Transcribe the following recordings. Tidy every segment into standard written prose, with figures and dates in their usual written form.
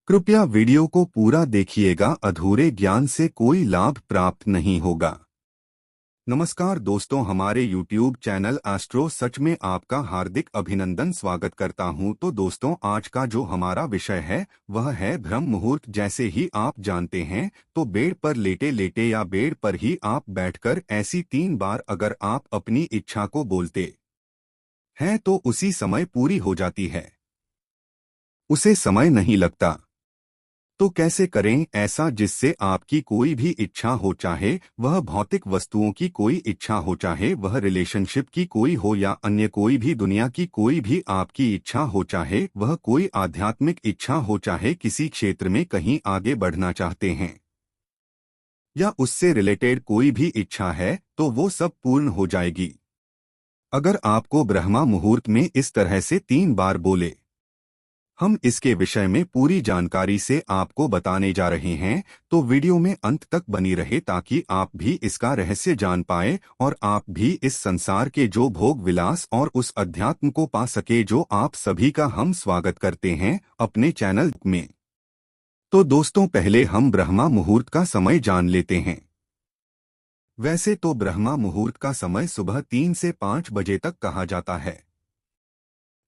कृपया वीडियो को पूरा देखिएगा, अधूरे ज्ञान से कोई लाभ प्राप्त नहीं होगा। नमस्कार दोस्तों, हमारे YouTube चैनल एस्ट्रो सच में आपका हार्दिक अभिनंदन स्वागत करता हूं। तो दोस्तों, आज का जो हमारा विषय है वह है ब्रह्म मुहूर्त। जैसे ही आप जानते हैं तो बेड पर लेटे लेटे या बेड पर ही आप बैठकर ऐसी 3 बार अगर आप अपनी इच्छा को बोलते हैं तो उसी समय पूरी हो जाती है, उसे समय नहीं लगता। तो कैसे करें ऐसा जिससे आपकी कोई भी इच्छा हो, चाहे वह भौतिक वस्तुओं की कोई इच्छा हो, चाहे वह रिलेशनशिप की कोई हो या अन्य कोई भी दुनिया की कोई भी आपकी इच्छा हो, चाहे वह कोई आध्यात्मिक इच्छा हो, चाहे किसी क्षेत्र में कहीं आगे बढ़ना चाहते हैं या उससे रिलेटेड कोई भी इच्छा है तो वो सब पूर्ण हो जाएगी अगर आपको ब्रह्मा मुहूर्त में इस तरह से 3 बार बोले। हम इसके विषय में पूरी जानकारी से आपको बताने जा रहे हैं, तो वीडियो में अंत तक बनी रहे ताकि आप भी इसका रहस्य जान पाए और आप भी इस संसार के जो भोग विलास और उस अध्यात्म को पा सके जो आप सभी का हम स्वागत करते हैं अपने चैनल में। तो दोस्तों, पहले हम ब्रह्मा मुहूर्त का समय जान लेते हैं। वैसे तो ब्रह्मा मुहूर्त का समय सुबह 3 से 5 बजे तक कहा जाता है,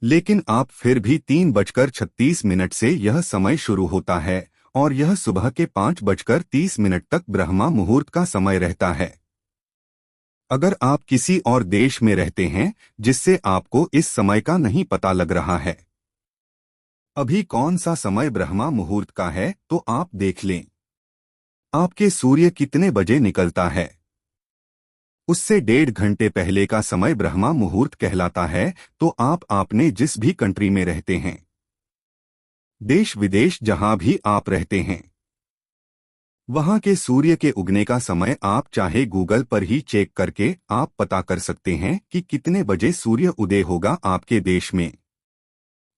लेकिन आप फिर भी 3:36 से यह समय शुरू होता है और यह सुबह के 5:30 तक ब्रह्मा मुहूर्त का समय रहता है। अगर आप किसी और देश में रहते हैं जिससे आपको इस समय का नहीं पता लग रहा है अभी कौन सा समय ब्रह्मा मुहूर्त का है, तो आप देख लें आपके सूर्य कितने बजे निकलता है। उससे 1.5 घंटे पहले का समय ब्रह्मा मुहूर्त कहलाता है। तो आप आपने जिस भी कंट्री में रहते हैं, देश विदेश जहां भी आप रहते हैं, वहां के सूर्य के उगने का समय आप चाहे गूगल पर ही चेक करके आप पता कर सकते हैं कि कितने बजे सूर्य उदय होगा आपके देश में।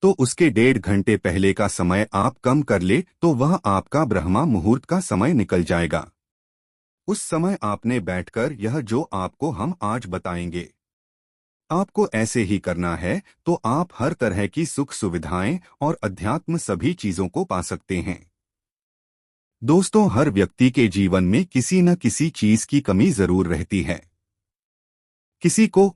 तो उसके 1.5 घंटे पहले का समय आप कम कर ले तो वह आपका ब्रह्मा मुहूर्त का समय निकल जाएगा। उस समय आपने बैठकर यह जो आपको हम आज बताएंगे आपको ऐसे ही करना है, तो आप हर तरह की सुख सुविधाएं और अध्यात्म सभी चीजों को पा सकते हैं। दोस्तों, हर व्यक्ति के जीवन में किसी न किसी चीज की कमी जरूर रहती है। किसी को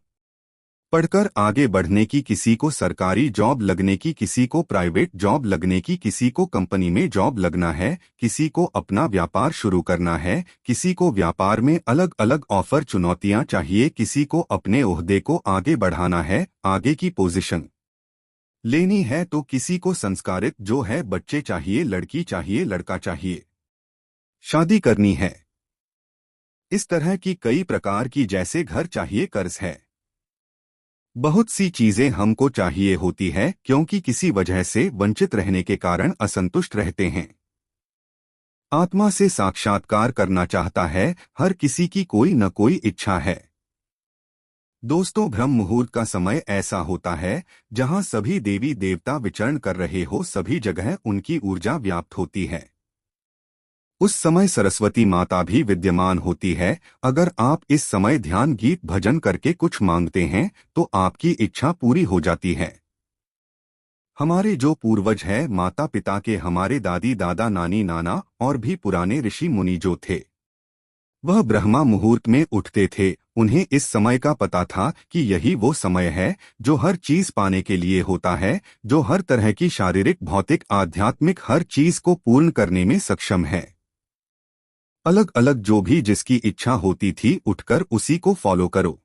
पढ़कर आगे बढ़ने की, किसी को सरकारी जॉब लगने की, किसी को प्राइवेट जॉब लगने की, किसी को कंपनी में जॉब लगना है, किसी को अपना व्यापार शुरू करना है, किसी को व्यापार में अलग अलग ऑफर चुनौतियां चाहिए, किसी को अपने ओहदे को आगे बढ़ाना है, आगे की पोजीशन लेनी है, तो किसी को संस्कारित जो है बच्चे चाहिए, लड़की चाहिए, लड़का चाहिए, शादी करनी है। इस तरह की कई प्रकार की, जैसे घर चाहिए, कर्ज है, बहुत सी चीजें हमको चाहिए होती है क्योंकि किसी वजह से वंचित रहने के कारण असंतुष्ट रहते हैं। आत्मा से साक्षात्कार करना चाहता है, हर किसी की कोई न कोई इच्छा है। दोस्तों, ब्रह्म मुहूर्त का समय ऐसा होता है जहां सभी देवी देवता विचरण कर रहे हो, सभी जगह उनकी ऊर्जा व्याप्त होती है। उस समय सरस्वती माता भी विद्यमान होती है। अगर आप इस समय ध्यान गीत भजन करके कुछ मांगते हैं तो आपकी इच्छा पूरी हो जाती है। हमारे जो पूर्वज है, माता पिता के, हमारे दादी दादा नानी नाना और भी पुराने ऋषि मुनि जो थे, वह ब्रह्मा मुहूर्त में उठते थे। उन्हें इस समय का पता था कि यही वो समय है जो हर चीज पाने के लिए होता है, जो हर तरह की शारीरिक, भौतिक, आध्यात्मिक हर चीज को पूर्ण करने में सक्षम है। अलग अलग जो भी जिसकी इच्छा होती थी, उठकर उसी को फॉलो करो।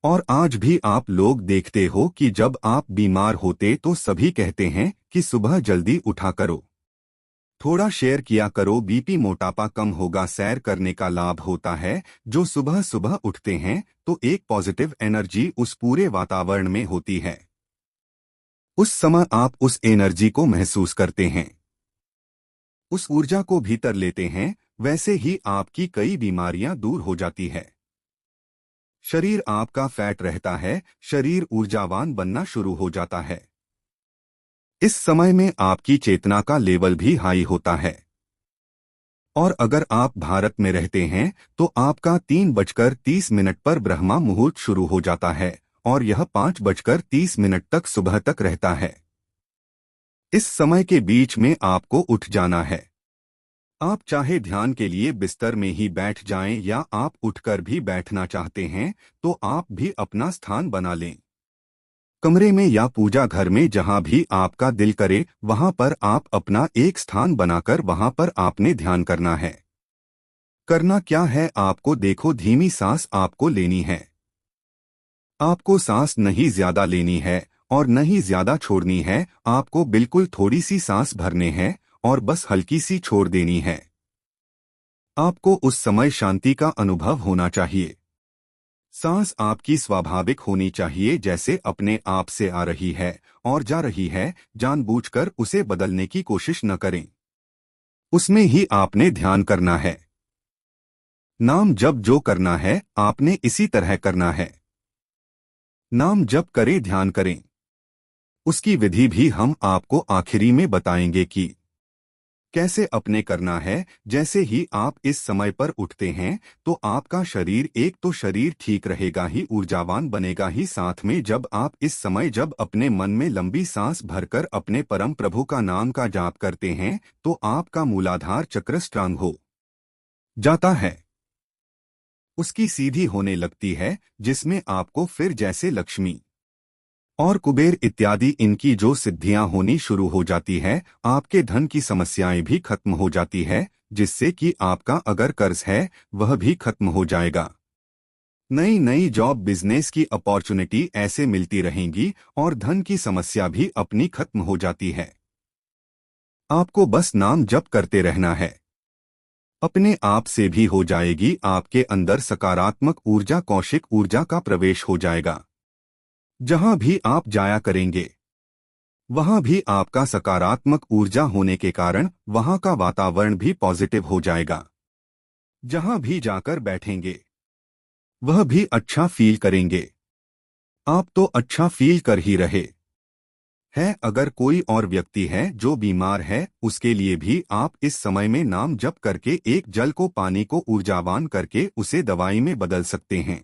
और आज भी आप लोग देखते हो कि जब आप बीमार होते तो सभी कहते हैं कि सुबह जल्दी उठा करो, थोड़ा शेयर किया करो, बीपी मोटापा कम होगा। सैर करने का लाभ होता है। जो सुबह सुबह उठते हैं तो एक पॉजिटिव एनर्जी उस पूरे वातावरण में होती है। उस समय आप उस एनर्जी को महसूस करते हैं, उस ऊर्जा को भीतर लेते हैं। वैसे ही आपकी कई बीमारियां दूर हो जाती है। शरीर आपका फैट रहता है, शरीर ऊर्जावान बनना शुरू हो जाता है। इस समय में आपकी चेतना का लेवल भी हाई होता है। और अगर आप भारत में रहते हैं तो आपका 3:30 पर ब्रह्मा मुहूर्त शुरू हो जाता है और यह 5:30 तक सुबह तक रहता है। इस समय के बीच में आपको उठ जाना है। आप चाहे ध्यान के लिए बिस्तर में ही बैठ जाएं या आप उठकर भी बैठना चाहते हैं तो आप भी अपना स्थान बना लें। कमरे में या पूजा घर में जहां भी आपका दिल करे वहां पर आप अपना एक स्थान बनाकर वहां पर आपने ध्यान करना है। करना क्या है, आपको देखो, धीमी सांस आपको लेनी है। आपको सांस नहीं ज्यादा लेनी है और नहीं ज्यादा छोड़नी है, आपको बिल्कुल थोड़ी सी सांस भरने हैं और बस हल्की सी छोड़ देनी है। आपको उस समय शांति का अनुभव होना चाहिए। सांस आपकी स्वाभाविक होनी चाहिए, जैसे अपने आप से आ रही है और जा रही है। जानबूझकर उसे बदलने की कोशिश न करें, उसमें ही आपने ध्यान करना है। नाम जप जो करना है आपने इसी तरह करना है। नाम जप करें, ध्यान करें। उसकी विधि भी हम आपको आखिरी में बताएंगे कि कैसे अपने करना है। जैसे ही आप इस समय पर उठते हैं तो आपका शरीर, एक तो शरीर ठीक रहेगा ही, ऊर्जावान बनेगा ही, साथ में जब आप इस समय जब अपने मन में लंबी सांस भरकर अपने परम प्रभु का नाम का जाप करते हैं तो आपका मूलाधार चक्र स्ट्रांग हो जाता है, उसकी सीधी होने लगती है, जिसमें आपको फिर जैसे लक्ष्मी और कुबेर इत्यादि इनकी जो सिद्धियां होनी शुरू हो जाती है। आपके धन की समस्याएं भी खत्म हो जाती है, जिससे कि आपका अगर कर्ज है वह भी खत्म हो जाएगा। नई नई जॉब बिजनेस की अपॉर्चुनिटी ऐसे मिलती रहेंगी और धन की समस्या भी अपनी खत्म हो जाती है। आपको बस नाम जप करते रहना है, अपने आप से भी हो जाएगी। आपके अंदर सकारात्मक ऊर्जा, कौशिक ऊर्जा का प्रवेश हो जाएगा। जहां भी आप जाया करेंगे वहां भी आपका सकारात्मक ऊर्जा होने के कारण वहां का वातावरण भी पॉजिटिव हो जाएगा। जहां भी जाकर बैठेंगे वह भी अच्छा फील करेंगे। आप तो अच्छा फील कर ही रहे हैं। अगर कोई और व्यक्ति है जो बीमार है, उसके लिए भी आप इस समय में नाम जप करके एक जल को, पानी को ऊर्जावान करके उसे दवाई में बदल सकते हैं।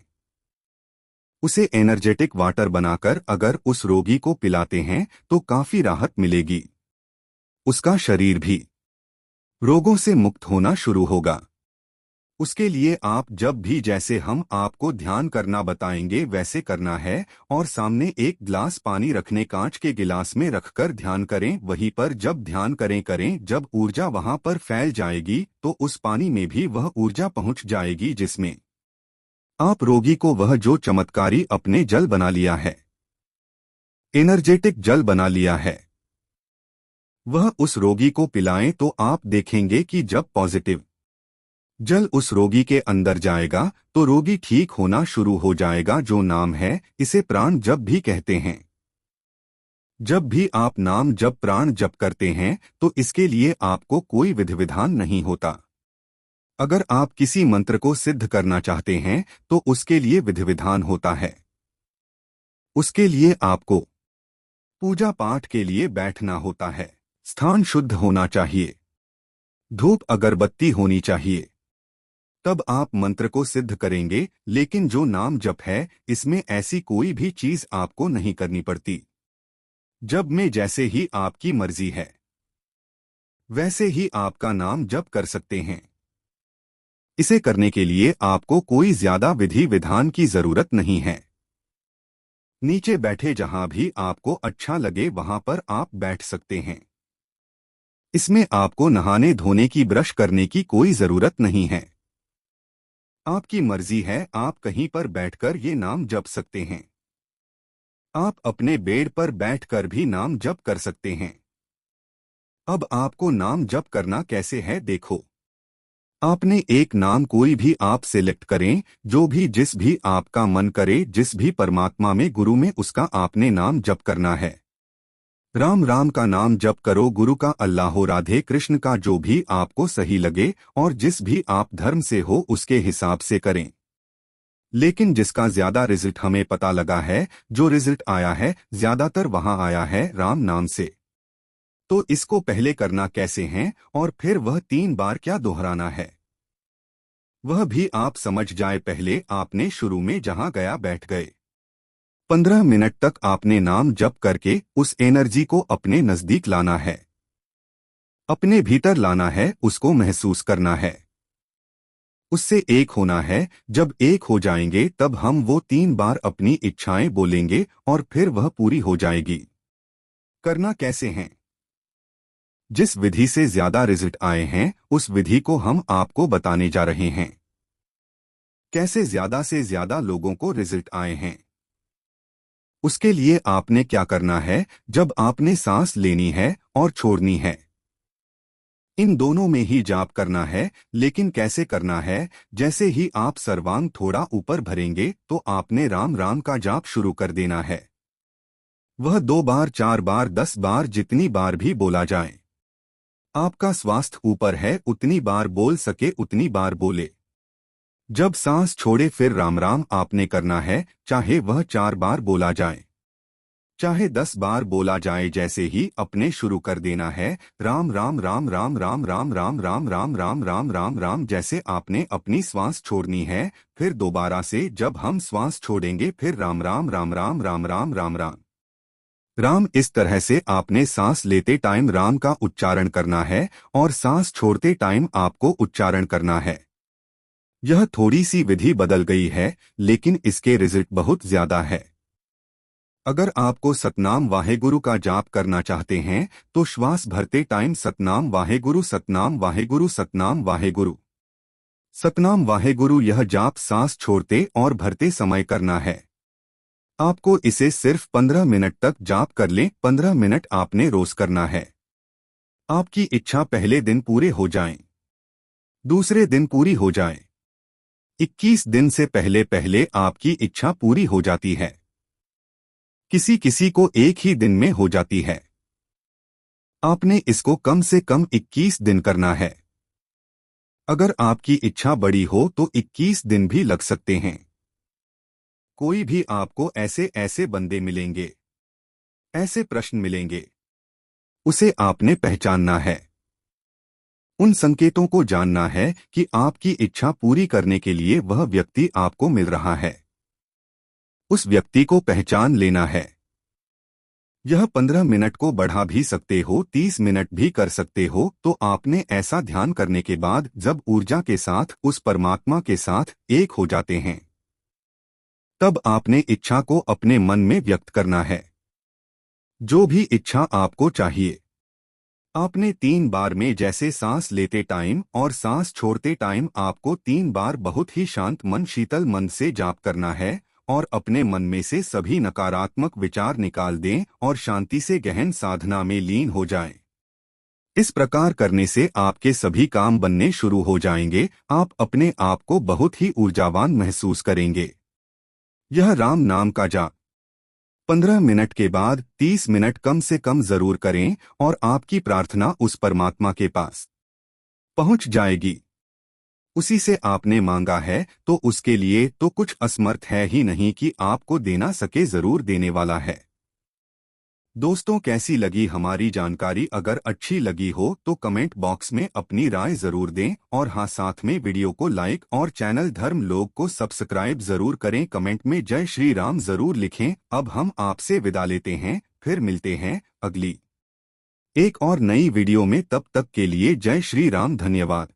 उसे एनर्जेटिक वाटर बनाकर अगर उस रोगी को पिलाते हैं तो काफी राहत मिलेगी। उसका शरीर भी रोगों से मुक्त होना शुरू होगा। उसके लिए आप जब भी, जैसे हम आपको ध्यान करना बताएंगे वैसे करना है और सामने एक गिलास पानी रखने, कांच के गिलास में रखकर ध्यान करें। वहीं पर जब ध्यान करें, जब ऊर्जा वहां पर फैल जाएगी तो उस पानी में भी वह ऊर्जा पहुंच जाएगी, जिसमें आप रोगी को वह जो चमत्कारी अपने जल बना लिया है, एनर्जेटिक जल बना लिया है, वह उस रोगी को पिलाएं तो आप देखेंगे कि जब पॉजिटिव जल उस रोगी के अंदर जाएगा तो रोगी ठीक होना शुरू हो जाएगा। जो नाम है, इसे प्राण जप भी कहते हैं। जब भी आप नाम जप, प्राण जप करते हैं तो इसके लिए आपको कोई विधि विधान नहीं होता। अगर आप किसी मंत्र को सिद्ध करना चाहते हैं तो उसके लिए विधि विधान होता है। उसके लिए आपको पूजा पाठ के लिए बैठना होता है, स्थान शुद्ध होना चाहिए, धूप अगरबत्ती होनी चाहिए, तब आप मंत्र को सिद्ध करेंगे। लेकिन जो नाम जप है, इसमें ऐसी कोई भी चीज आपको नहीं करनी पड़ती। जब में जैसे ही आपकी मर्जी है वैसे ही आपका नाम जप कर सकते हैं। इसे करने के लिए आपको कोई ज्यादा विधि विधान की जरूरत नहीं है। नीचे बैठे जहां भी आपको अच्छा लगे वहां पर आप बैठ सकते हैं। इसमें आपको नहाने धोने की, ब्रश करने की कोई जरूरत नहीं है। आपकी मर्जी है, आप कहीं पर बैठकर ये नाम जप सकते हैं। आप अपने बेड पर बैठकर भी नाम जप कर सकते हैं। अब आपको नाम जप करना कैसे है देखो। आपने एक नाम कोई भी आप सिलेक्ट करें, जो भी, जिस भी आपका मन करे, जिस भी परमात्मा में, गुरु में, उसका आपने नाम जप करना है। राम राम का नाम जप करो, गुरु का, अल्लाह, राधे कृष्ण का, जो भी आपको सही लगे और जिस भी आप धर्म से हो उसके हिसाब से करें। लेकिन जिसका ज्यादा रिजल्ट हमें पता लगा है, जो रिजल्ट आया है ज्यादातर वहां आया है राम नाम से। तो इसको पहले करना कैसे है और फिर वह 3 बार क्या दोहराना है वह भी आप समझ जाए। पहले आपने शुरू में जहां गया बैठ गए, 15 मिनट तक आपने नाम जप करके उस एनर्जी को अपने नजदीक लाना है, अपने भीतर लाना है, उसको महसूस करना है, उससे एक होना है। जब एक हो जाएंगे तब हम वो 3 बार अपनी इच्छाएं बोलेंगे और फिर वह पूरी हो जाएगी। करना कैसे है? जिस विधि से ज्यादा रिजल्ट आए हैं उस विधि को हम आपको बताने जा रहे हैं। कैसे ज्यादा से ज्यादा लोगों को रिजल्ट आए हैं। उसके लिए आपने क्या करना है, जब आपने सांस लेनी है और छोड़नी है, इन दोनों में ही जाप करना है। लेकिन कैसे करना है? जैसे ही आप सर्वांग थोड़ा ऊपर भरेंगे तो आपने राम राम का जाप शुरू कर देना है। वह 2 बार, 4 बार, 10 बार, जितनी बार भी बोला जाए। आपका स्वास्थ्य ऊपर है, उतनी बार बोल सके उतनी बार बोले। जब सांस छोड़े फिर राम राम आपने करना है, चाहे वह 4 बार बोला जाए, चाहे 10 बार बोला जाए। जैसे ही अपने शुरू कर देना है, राम राम राम राम राम राम राम राम राम राम राम राम राम। जैसे आपने अपनी श्वास छोड़नी है, फिर दोबारा से जब हम श्वास छोड़ेंगे फिर राम राम राम राम राम राम राम राम राम। इस तरह से आपने सांस लेते टाइम राम का उच्चारण करना है और सांस छोड़ते टाइम आपको उच्चारण करना है। यह थोड़ी सी विधि बदल गई है, लेकिन इसके रिजल्ट बहुत ज्यादा है। अगर आपको सतनाम वाहेगुरु का जाप करना चाहते हैं तो श्वास भरते टाइम सतनाम वाहेगुरु, सतनाम वाहेगुरु, सतनाम वाहेगुरु, सतनाम वाहेगुरु, यह जाप सांस छोड़ते और भरते समय करना है। आपको इसे सिर्फ 15 मिनट तक जाप कर लें। 15 मिनट आपने रोज करना है। आपकी इच्छा पहले दिन पूरे हो जाएं, दूसरे दिन पूरी हो जाए, 21 दिन से पहले पहले आपकी इच्छा पूरी हो जाती है। किसी किसी को एक ही दिन में हो जाती है। आपने इसको कम से कम 21 दिन करना है। अगर आपकी इच्छा बड़ी हो तो 21 दिन भी लग सकते हैं। कोई भी आपको ऐसे ऐसे बंदे मिलेंगे, ऐसे प्रश्न मिलेंगे, उसे आपने पहचानना है। उन संकेतों को जानना है कि आपकी इच्छा पूरी करने के लिए वह व्यक्ति आपको मिल रहा है। उस व्यक्ति को पहचान लेना है। यह 15 मिनट को बढ़ा भी सकते हो, 30 मिनट भी कर सकते हो। तो आपने ऐसा ध्यान करने के बाद जब ऊर्जा के साथ उस परमात्मा के साथ एक हो जाते हैं, तब आपने इच्छा को अपने मन में व्यक्त करना है। जो भी इच्छा आपको चाहिए, आपने 3 बार में, जैसे सांस लेते टाइम और सांस छोड़ते टाइम, आपको 3 बार बहुत ही शांत मन, शीतल मन से जाप करना है और अपने मन में से सभी नकारात्मक विचार निकाल दें और शांति से गहन साधना में लीन हो जाएं। इस प्रकार करने से आपके सभी काम बनने शुरू हो जाएंगे। आप अपने आप को बहुत ही ऊर्जावान महसूस करेंगे। यह राम नाम का जाप 15 मिनट के बाद 30 मिनट कम से कम जरूर करें और आपकी प्रार्थना उस परमात्मा के पास पहुंच जाएगी। उसी से आपने मांगा है तो उसके लिए तो कुछ असमर्थ है ही नहीं कि आपको देना सके, जरूर देने वाला है। दोस्तों, कैसी लगी हमारी जानकारी? अगर अच्छी लगी हो तो कमेंट बॉक्स में अपनी राय जरूर दें और हाँ, साथ में वीडियो को लाइक और चैनल धर्म लोग को सब्सक्राइब जरूर करें। कमेंट में जय श्री राम जरूर लिखें। अब हम आपसे विदा लेते हैं, फिर मिलते हैं अगली एक और नई वीडियो में। तब तक के लिए जय श्री राम, धन्यवाद।